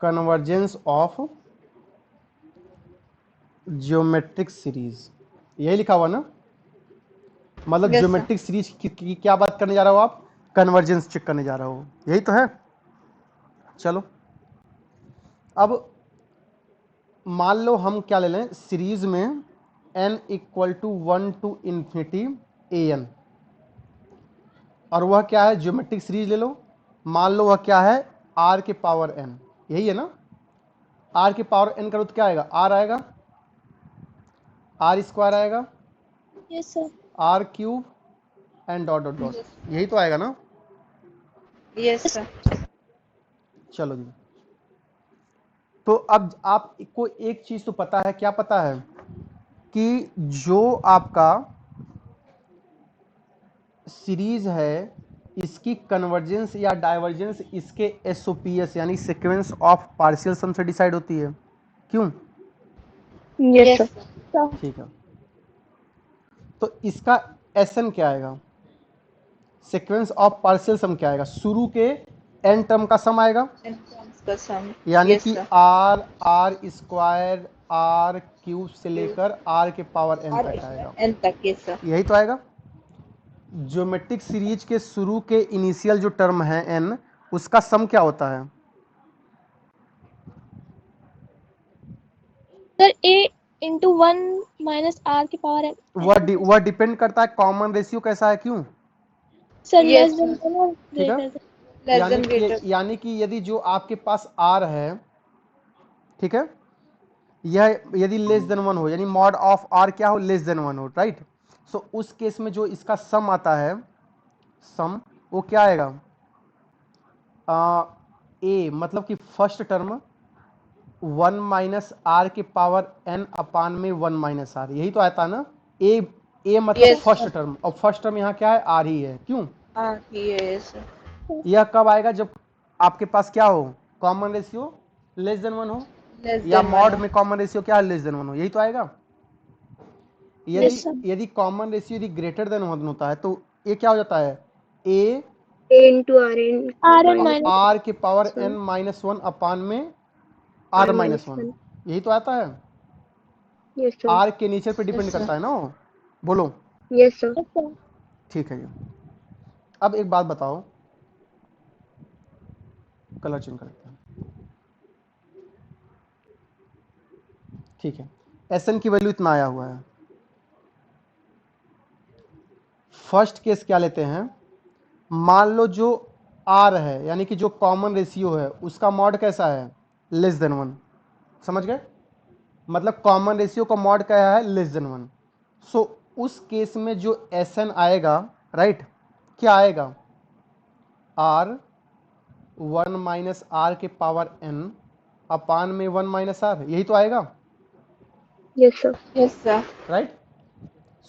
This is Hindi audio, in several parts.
कन्वर्जेंस ऑफ ज्योमेट्रिक सीरीज, यही लिखा हुआ ना, मतलब Yes, sir. ज्योमेट्रिक सीरीज की क्या बात करने जा रहे हो आप, कन्वर्जेंस चेक करने जा रहे हो, यही तो है। चलो अब मान लो हम क्या ले लें सीरीज में n equal to 1 to infinity an, और वह क्या है, ज्योमेट्रिक सीरीज ले लो, मान लो वह क्या है, r के पावर n, यही है ना, r के पावर n करो तो क्या आएगा, r आएगा, r स्क्वायर आएगा, Yes, sir. r cube and dot dot dot, यही तो आएगा ना। Yes, sir. चलो जी, तो अब आपको एक चीज तो पता है, क्या पता है कि जो आपका सीरीज है इसकी कन्वर्जेंस या डाइवर्जेंस इसके एसओपीएस यानी सीक्वेंस ऑफ पार्शियल सम से डिसाइड होती है, क्यों? Yes, sir. sir. ठीक है, तो इसका एसएन क्या आएगा, सीक्वेंस ऑफ पार्शियल सम क्या आएगा, शुरू के एन टर्म का सम आएगा, And comes the sum. यानी Yes, कि sir. R square r cube से लेकर आर के पावर एन और तक आएगा, n तक, yes, sir. यही तो आएगा। ज्योमेट्रिक सीरीज के शुरू के इनिशियल जो टर्म है एन, उसका सम क्या होता है, Sir, A into 1 minus R की power n. वह डिपेंड करता है कॉमन रेशियो कैसा है, क्यों? Sir, Yes, less than 1 or ठीक है, greater than. less than greater. यानी कि यदि जो आपके पास आर है, ठीक है, यह यदि लेस देन 1 हो, यानी मॉड ऑफ आर क्या हो, लेस देन 1 हो, राइट। सो उस केस में जो इसका सम आता है, सम वो क्या आएगा, ए मतलब कि फर्स्ट टर्म 1 माइनस आर के पावर एन अपान में 1 माइनस आर, यही तो आता है ना। ए मतलब Yes, फर्स्ट sir. टर्म, और फर्स्ट टर्म यहाँ क्या है, आर ही है, क्यों? Yes, sir. यह कब आएगा, जब आपके पास क्या हो, कॉमन रेशियो लेस देन 1 हो, Less या than मॉड 1. में कॉमन रेशियो क्या है, लेस देन 1 हो, यही तो आएगा। Yes, sir. यदि कॉमन रेशियो यदि ग्रेटर देन 1 होता है तो ये क्या हो जाता है, a A into Rn Rn minus minus. R के power one. N minus 1 upon में r R minus minus 1, one. यही तो आता है। Yes, sir. आर के नेचर पे डिपेंड Yes, sir. करता है ना वो, बोलो। Yes, sir. Yes, sir. ठीक है जी, अब एक बात बताओ, कलर चेंज करते हैं, ठीक है, एस एन की वैल्यू इतना आया हुआ है। फर्स्ट केस क्या लेते हैं, मान लो जो आर है यानी कि जो कॉमन रेशियो है उसका मॉड कैसा है, लेस देन 1, समझ गए, मतलब कॉमन रेशियो का मॉड क्या है, लेस देन 1। सो उस केस में जो एस एन आएगा, राइट, क्या आएगा, आर 1 माइनस आर के पावर एन अपान में 1 माइनस आर, यही तो आएगा, Yes, sir. Yes, sir. Right.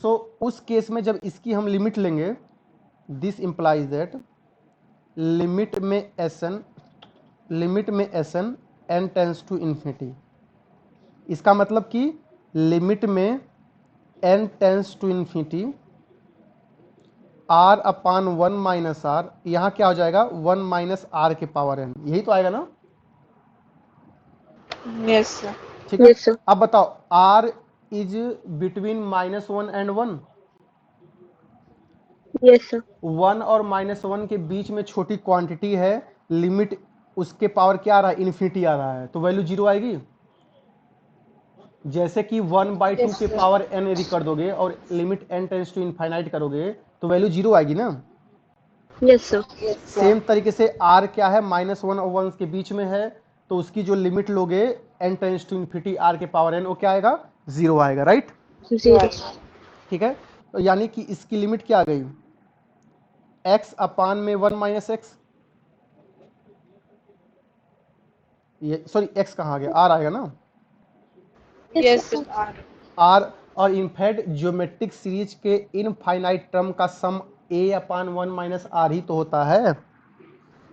So उस केस में जब इसकी हम लिमिट लेंगे, दिस इंप्लाइज दैट लिमिट में as n tends to infinity, इसका मतलब कि लिमिट में n tends to infinity r upon 1 minus r, यहाँ क्या हो जाएगा, 1 माइनस आर के पावर एन, यही तो आएगा ना, Yes, sir. ठीक है। Yes, sir. अब बताओ r is between -1 and 1, Yes, sir. 1 और -1 के बीच में छोटी क्वांटिटी है, लिमिट उसके पावर क्या आ रहा है, इन्फिनिटी आ रहा है, तो वैल्यू 0 आएगी। जैसे कि 1/2 Yes, के sir. पावर n यदि कर दोगे और limit n tends to infinite करोगे तो वैल्यू 0 आएगी ना। Yes, sir. Yes, sir. Same तरीके से r क्या है, -1 और 1 के बीच में है, तो उसकी जो लिमिट लोगे n tends to infinity r के पावर n, वो क्या आएगा, 0 आएगा, राइट। Zero. ठीक है, तो यानी कि इसकी लिमिट क्या आ गई, x अपान में 1 माइनस एक्स, ये सॉरी x कहाँ आ गया, r आएगा ना, Yes, sir. r, और इनफैक्ट ज्योमेट्रिक सीरीज के इनफाइनाइट टर्म का सम a अपान 1 माइनस आर ही तो होता है,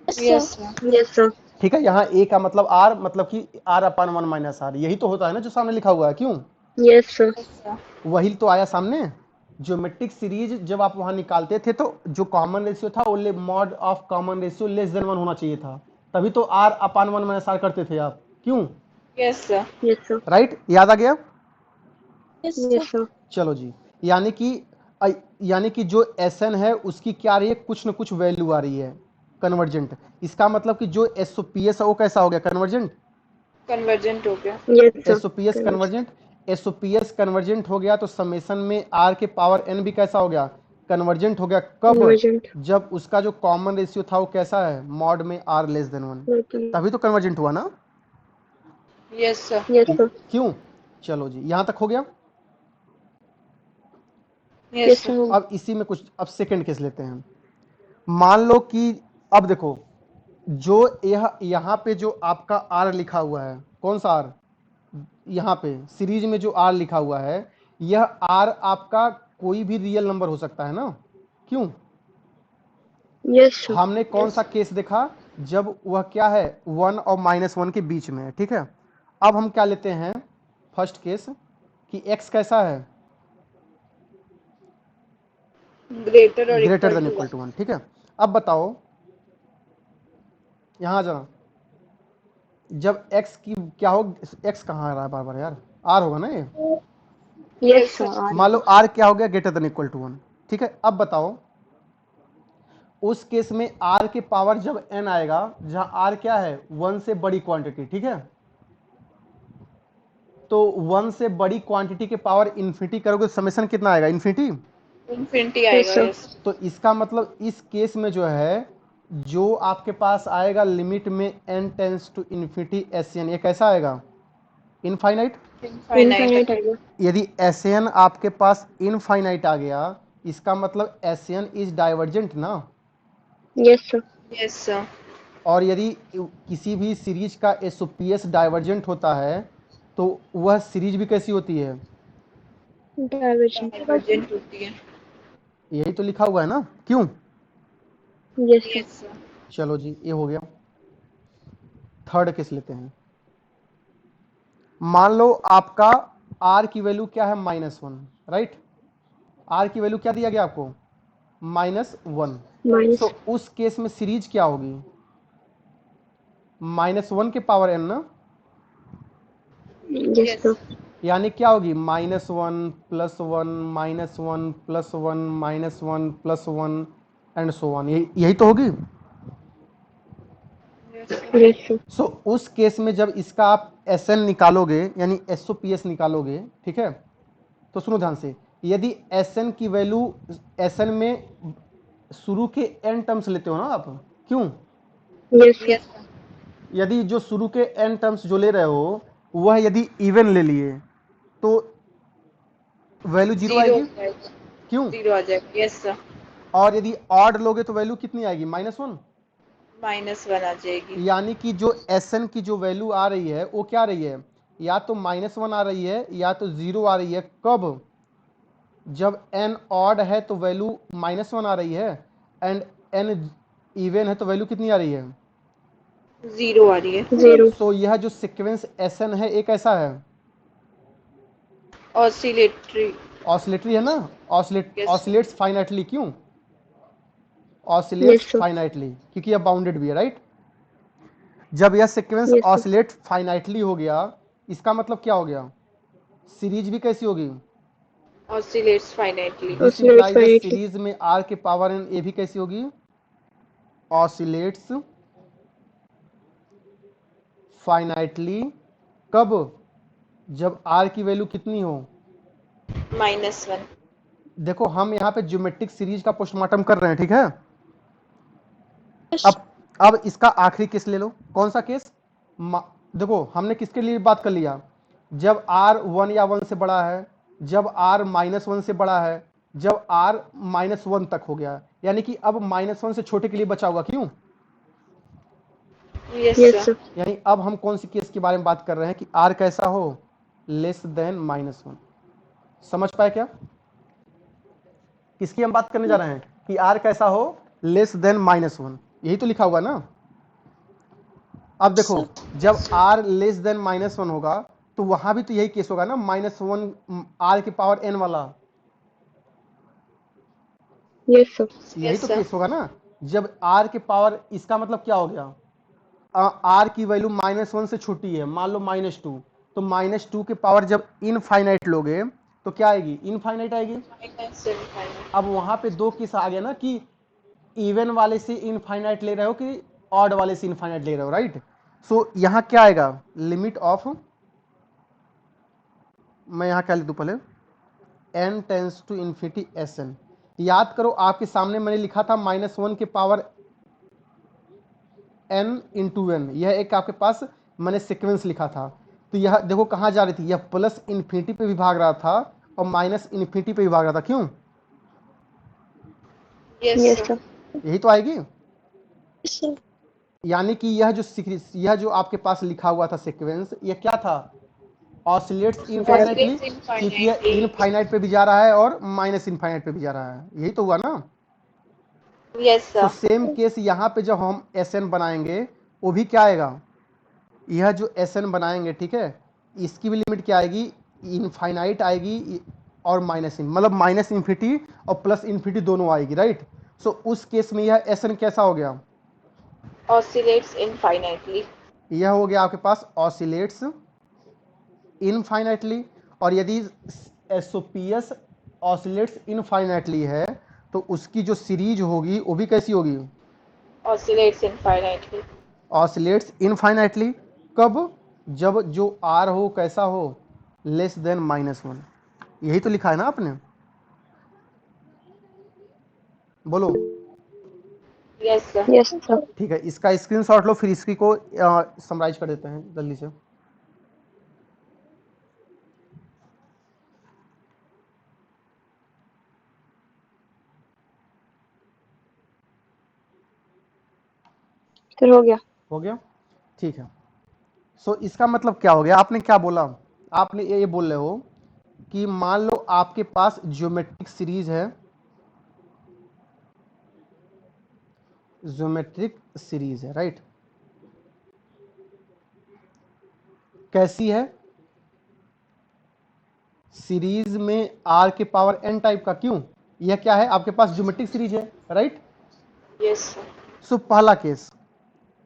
Yes, sir. Yes, sir. ठीक है। यहाँ a का मतलब r, मतलब कि r अपान 1 माइनस आर, यही तो होता है ना जो सामने लिखा हुआ है, क्यों, Yes, sir. Yes, sir. वही तो आया सामने। ज्योमेट्रिक सीरीज जब आप वहां निकालते थे तो जो कॉमन रेशियो था वो mod of common ratio less than 1 होना चाहिए था, तभी तो r अपान 1 माइनस r करते थे आप, क्यों? Yes, sir. Yes, sir. Right, याद आ गया? Yes, Yes, sir. sir. चलो जी, यानी कि यानी कि जो Sn है उसकी क्या आ रही है, कुछ न कुछ वैल्यू आ रही है कन्वर्जेंट। इसका मतलब कि जो SOPS है वो कैसा हो गया, कन्वर्जेंट। Convergent हो गया। Yes, sir. SOPS convergent, SOPS convergent हो गया तो समेशन में r के पावर n भी कैसा हो गया, कन्वर्जेंट हो गया। कब? Convergent. जब उसका जो कॉमन रेशियो था वो कैसा है, मॉड में r लेस देन 1, Okay. तभी तो कन्वर्जेंट हुआ ना, Yes, sir. Yes, sir. क्यों? चलो जी, यहां तक हो गया। Yes, Yes, sir. sir. अब इसी में कुछ, अब सेकंड केस लेते हैं। मान लो कि अब देखो, जो यह यहाँ पे जो आपका r लिखा हुआ है, कौन सा r, यहाँ पे सीरीज में जो r लिखा हुआ है, यह r आपका कोई भी रियल नंबर हो सकता है ना, क्यों? Yes, sir. हमने कौन सा केस देखा, जब वह क्या है 1 और -1 के बीच में है, ठीक है। अब हम क्या लेते हैं, फर्स्ट केस कि x कैसा है, Greater or greater equal than to equal 1. To 1, ठीक है। अब बताओ, यहां आ जाना, जब x की क्या हो, x कहाँ आ रहा है बार बार यार, r होगा ना ये। Yes, sir. मान लो r क्या हो गया, ग्रेटर देन इक्वल टू 1, ठीक है। अब बताओ, उस केस में r के पावर जब n आएगा, जहां r क्या है 1 से बड़ी क्वांटिटी, ठीक है, तो 1 से बड़ी क्वांटिटी के पावर इन्फिनिटी करोगे तो समेशन कितना आएगा, इन्फिनिटी। Infinity Yes, आएगा। sir. Yes. तो इसका मतलब इस केस में जो है, जो आपके पास आएगा लिमिट में n tends to infinity Sn, ये कैसा आएगा, इनफाइनाइट। Infinite. Infinite आएगा. यदि Sn आपके पास इनफाइनाइट आ गया, इसका मतलब Sn इज डाइवर्जेंट ना। Yes, sir. Yes, sir. और यदि किसी भी सीरीज का SOPS डाइवर्जेंट होता है तो वह सीरीज भी कैसी होती है, Divergent. Divergent होती है। यही तो लिखा हुआ है ना, क्यों? Yes, sir. Yes, sir. चलो जी, ये हो गया। थर्ड केस लेते हैं। मान लो आपका r की वैल्यू क्या है, -1, राइट। r की वैल्यू क्या दिया गया आपको, -1। Minus. सो उस केस में सीरीज क्या होगी, -1 के पावर n ना, Yes, sir. यानी क्या होगी, -1 + 1 -1 + 1 -1 + 1 एंड सो ऑन, यही तो होगी। Yes, sir. Yes, sir. सो उस केस में जब इसका आप Sn निकालोगे, यानी SOPS निकालोगे, ठीक है, तो सुनो ध्यान से, यदि Sn की वैल्यू, Sn में शुरू के n टर्म्स लेते हो ना आप, क्यों? Yes, sir. Yes, sir. यदि जो शुरू के n टर्म्स जो ले रहे हो वह यदि इवन ले लिए तो वैल्यू 0 Zero आएगी, हो जाएगा। क्यों? Zero आ जाएगा। Yes, sir. और यदि ऑड लोगे तो वैल्यू कितनी आएगी, -1। -1 आ जाएगी। यानी कि जो Sn की जो वैल्यू आ रही है वो क्या आ रही है, या तो -1 आ रही है या तो 0 आ रही है। कब? जब n ऑड है तो वैल्यू -1 आ रही है, एंड n इवन है तो वैल्यू कितनी आ रही है, 0 आ रही है। Zero. सो यह जो सीक्वेंस Sn है एक ऐसा है, Oscillatory. ऑसिलेटरी है ना, Yes. ऑसिलेट्स फाइनाइटली, क्यों? Yes, oscillates sir. फाइनाइटली, क्योंकि यह बाउंडेड भी है, राइट। जब यह sequence Yes, sir. Oscillate finitely हो गया, इसका मतलब क्या हो गया, सीरीज भी कैसी होगी, Oscillates finitely. This Oscillates implies finitely. Series में r के पावर n, ये भी कैसी होगी, ऑसिलेट्स फाइनाइटली। कब? जब r की वैल्यू कितनी हो, -1. देखो हम यहाँ पे ज्योमेट्रिक सीरीज का पोस्टमार्टम कर रहे हैं, ठीक है। Yes. अब इसका आखिरी केस ले लो, कौन सा केस, देखो हमने किसके लिए बात कर लिया, जब r 1 या 1 से बड़ा है, जब r -1 से बड़ा है, जब r -1 तक हो गया, यानी कि अब -1 से छोटे के लिए बचा हुआ, क्यों? Yes, Yes, sir. sir. यानी अब हम कौन सी केस के बारे में बात कर रहे हैं कि r कैसा हो, लेस देन -1। समझ पाए क्या, किसकी हम बात करने जा रहे हैं कि r कैसा हो, लेस देन -1, यही तो लिखा हुआ ना। अब देखो, जब r लेस देन -1 होगा तो वहां भी तो यही केस होगा ना, -1 r की पावर n वाला, Yes, sir. यही Yes, तो sir. केस होगा ना। जब r के पावर, इसका मतलब क्या हो गया, आर की वैल्यू -1 से छोटी है, मान लो -2, तो -2 के पावर जब इनफाइनाइट लोगे तो क्या आएगी? इनफाइनाइट आएगी। Minus infinite. अब वहां पे दो केस आ गया ना कि इवन वाले से इनफाइनाइट ले रहे हो कि ऑड वाले से इनफाइनाइट ले रहे हो, राइट। सो यहाँ क्या आएगा? लिमिट ऑफ, मैं यहाँ क्या लिख दूं पहले, n tends to infinity Sn। याद करो आपके सामने मैंने लिखा था -1 के पावर n इंटू एन, यह एक आपके पास मैंने सीक्वेंस लिखा था। तो यह देखो कहाँ जा रही थी, यह प्लस इन्फिनिटी पे भी भाग रहा था और माइनस इन्फिनिटी पे भी भाग रहा था। क्यों? Yes Yes, sir. sir. यही तो आएगी। सर यानी कि यह जो आपके पास लिखा हुआ था सीक्वेंस, यह क्या था? ऑसिलेट्स इनफाइनाइटली, क्योंकि यह इनफाइनाइट पे भी जा रहा है और माइनस इनफाइनाइट पे भी जा रहा है। यही तो हुआ ना। यस तो सर। सेम केस यहाँ पे जब हम Sn बनाएंगे वो भी क्या आएगा? यह जो Sn बनाएंगे, ठीक है, इसकी भी लिमिट क्या आएगी? इनफाइनाइट आएगी और माइनस मतलब माइनस इन्फिनिटी और प्लस इन्फिनिटी दोनों आएगी, राइट। सो उस केस में यह Sn कैसा हो गया? Oscillates infinitely. यह हो गया आपके पास ऑसिलेट्स इनफाइनाइटली। और यदि एसओपीएस ऑसिलेट्स इनफाइनाइटली है तो उसकी जो सीरीज होगी वो भी कैसी होगी? Oscillates infinitely. Oscillates infinitely. कब? जब जो आर हो कैसा हो? Less than -1। यही तो लिखा है ना आपने, बोलो। Yes sir. Yes, sir. ठीक है, इसका स्क्रीनशॉट लो, फिर इसकी को समराइज कर देते हैं जल्दी से। फिर हो गया. हो गया, ठीक है। सो इसका मतलब क्या हो गया? आपने क्या बोला? आपने ये बोल रहे हो कि मान लो आपके पास ज्योमेट्रिक सीरीज है, ज्योमेट्रिक सीरीज है, राइट। कैसी है? सीरीज में आर के पावर n टाइप का। क्यों? यह क्या है? आपके पास ज्योमेट्रिक सीरीज है, राइट। Yes sir. सो पहला केस,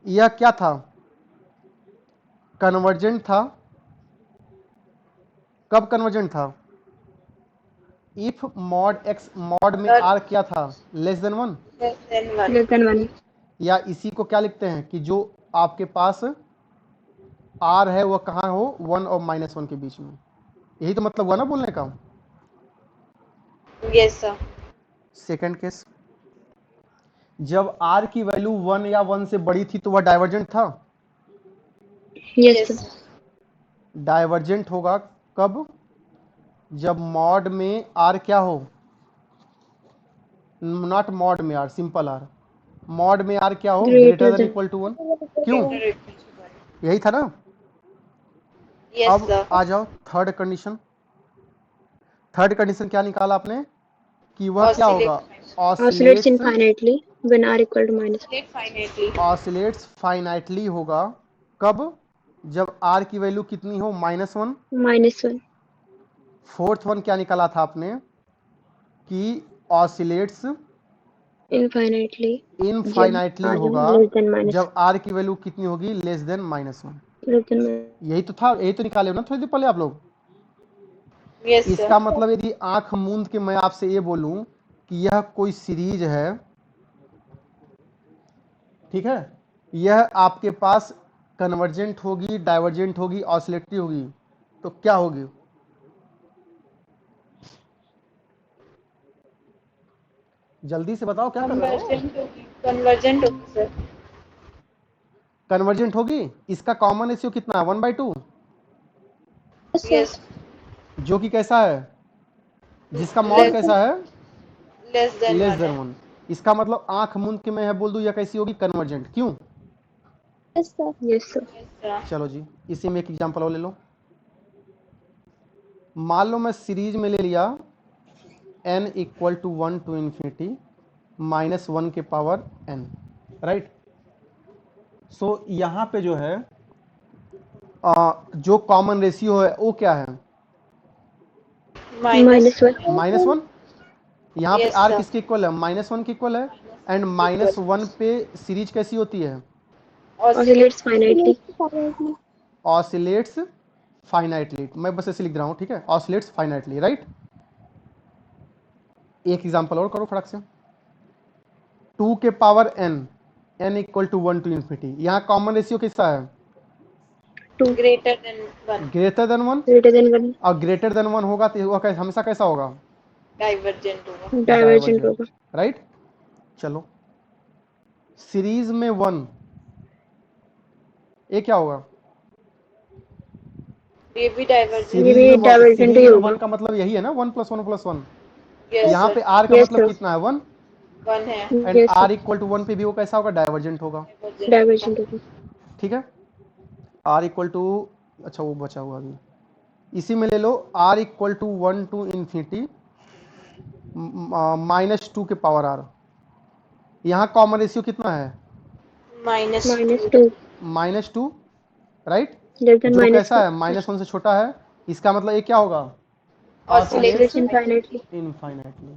यह क्या था? कन्वर्जेंट था। कब कन्वर्जेंट था? इफ मॉड x मॉड में Sir. r क्या था? Less than 1। Less than 1। Less than 1. या इसी को क्या लिखते हैं कि जो आपके पास r है वह कहाँ हो? 1 और -1 के बीच में। यही तो मतलब हुआ ना बोलने का। Yes sir. सेकंड केस, जब r की वैल्यू 1 या 1 से बड़ी थी तो वह डाइवर्जेंट था। Yes, yes sir. Sir. Divergent होगा कब? जब मॉड में r क्या हो? नॉट मॉड में r, सिंपल r। मॉड में r क्या हो? Greater than equal to 1। क्यों? यही था ना। यस अब सर। आ जाओ थर्ड कंडीशन। थर्ड कंडीशन क्या निकाला आपने कि वह क्या होगा? Oscillates oscillates infinitely when r equal to -1. Finitely. Oscillates finitely होगा कब? जब r की वैल्यू कितनी हो? -1। -1. फोर्थ वन क्या निकाला था आपने कि ऑसिलेट्स Infinitely. इनफाइनाइटली जब होगा less than -1. जब r की वैल्यू कितनी होगी? Less than -1। Less than 1. यही तो था, यही तो निकाले हो ना थोड़ी देर पहले आप लोग। यस इसका सर। मतलब यदि आंख मूंद के मैं आपसे ये बोलूं कि यह कोई सीरीज है, ठीक है, यह आपके पास कन्वर्जेंट होगी, डाइवर्जेंट होगी, ऑसिलेटरी होगी, तो क्या होगी? जल्दी से बताओ क्या कर रहे हो? कन्वर्जेंट होगी। कन्वर्जेंट होगी सर। कन्वर्जेंट होगी। इसका कॉमन रेशियो कितना है? 1/2, यस। जो कि कैसा है? जिसका मॉड कैसा है? लेस देन लेस 1 देन है। 1। इसका मतलब आंख मूंद के मैं बोल दूं यह कैसी होगी? कन्वर्जेंट। क्यों? Yes sir. Yes, sir. Yes sir. चलो जी, इसी में एक एग्जांपल और ले लो। मान लो मैं सीरीज में ले लिया n equal to 1 to infinity -1 के पावर n, राइट। सो यहाँ पे जो है जो कॉमन रेशियो है वो क्या है? माइनस -1. -1। यहाँ पे Yes, r sir. किसके इक्वल है? -1 के इक्वल है। एंड -1 पे सीरीज कैसी होती है? oscillates finitely. Finitely. Oscillates finitely, मैं बस ऐसे लिख रहा हूँ, ठीक है, ऑसिलेट्स फाइनाइटली, राइट। एक एग्जांपल और करो फटाक से। 2 के power n, n equal to 1 to infinity, यहाँ कॉमन रेशियो किसका है? 2 greater than 1, greater than 1, greater than 1 और ग्रेटर देन 1 होगा तो वह हमेशा कैसा होगा? divergent होगा. divergent डाइवर्जेंट, होगा. राइट। चलो सीरीज में 1, ये क्या होगा? ये भी divergent. ये भी divergent सीरीज ही में होगा. 1 का मतलब यही है ना, 1 + 1 + 1। Yes यहाँ sir. पे r का Yes, मतलब sir. कितना है? 1। 1 है. And Yes, r sir. Equal to 1 पे भी वो कैसा होगा? डाइवर्जेंट होगा, Divergent. Divergent होगा. ठीक है। r इक्वल टू, अच्छा वो बचा हुआ अभी, इसी में ले लो, r equal to 1 to infinity -2 के पावर r। यहाँ कॉमन रेशियो कितना है? -2. -2, राइट। Less than जो कैसा -2. है? -1 से छोटा है, इसका मतलब ये क्या होगा? Oscillates Oscillates infinitely. इनफाइनाइटली।